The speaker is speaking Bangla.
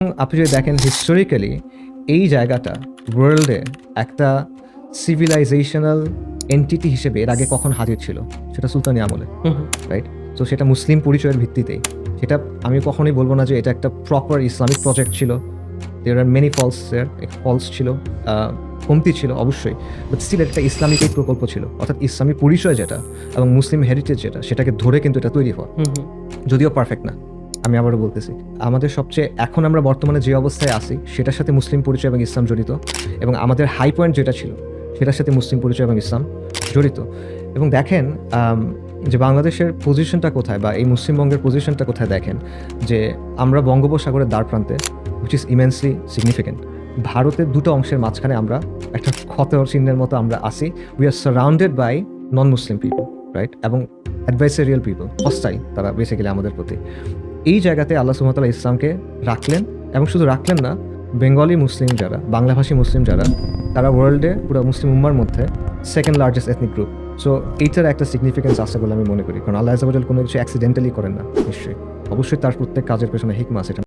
আপনি যদি দেখেন হিস্টোরিক্যালি এই জায়গাটা ওয়ার্ল্ডে একটা সিভিলাইজেশনাল এন্টিটি হিসেবে এর আগে কখন হাজির ছিল, সেটা সুলতানি আমলে, রাইট? তো সেটা মুসলিম পরিচয়ের ভিত্তিতেই। সেটা আমি কখনোই বলবো না যে এটা একটা প্রপার ইসলামিক প্রজেক্ট ছিল। দেয়ার আর মেনি ফলস ছিল, কমতি ছিল অবশ্যই, বাট স্টিল একটা ইসলামিক এই প্রকল্প ছিল, অর্থাৎ ইসলামী পরিচয় যেটা এবং মুসলিম হেরিটেজ যেটা, সেটাকে ধরে কিন্তু এটা তৈরি হওয়া, যদিও পারফেক্ট না। আমি আবারও বলতেছি, আমাদের সবচেয়ে এখন আমরা বর্তমানে যে অবস্থায় আছি সেটার সাথে মুসলিম পরিচয় এবং ইসলাম জড়িত, এবং আমাদের হাই পয়েন্ট যেটা ছিল সেটার সাথে মুসলিম পরিচয় এবং ইসলাম জড়িত। এবং দেখেন যে বাংলাদেশের পজিশনটা কোথায় বা এই মুসলিমবঙ্গের পজিশনটা কোথায়, দেখেন যে আমরা বঙ্গোপসাগরের দ্বার প্রান্তে, হুইচ ইজ ইমেন্সলি সিগনিফিকেন্ট। ভারতের দুটো অংশের মাঝখানে আমরা একটা ক্ষত চিহ্নের মতো আমরা আসি। We are surrounded by non Muslim people, right? এবং অ্যাডভাইসারিয়াল পিপল, হস্টাইল তারা বেসিক্যালি আমাদের প্রতি। এই জায়গাতে আল্লাহ সুবহানাহু ওয়া তাআলা ইসলামকে রাখলেন, এবং শুধু রাখলেন না, বেঙ্গলি মুসলিম যারা, বাংলাভাষী মুসলিম যারা, তারা ওয়ার্ল্ডে পুরো মুসলিম উম্মার মধ্যে second largest ethnic group. So এইটার একটা সিগনিফিকেন্স আছে বলে আমি মনে করি, কারণ আল্লাহ আযজা ওয়া জাল কোনো কিছু অ্যাক্সিডেন্টালি করেন না, নিশ্চয়ই অবশ্যই তার প্রত্যেক কাজের পেছনে হিকমা আছে।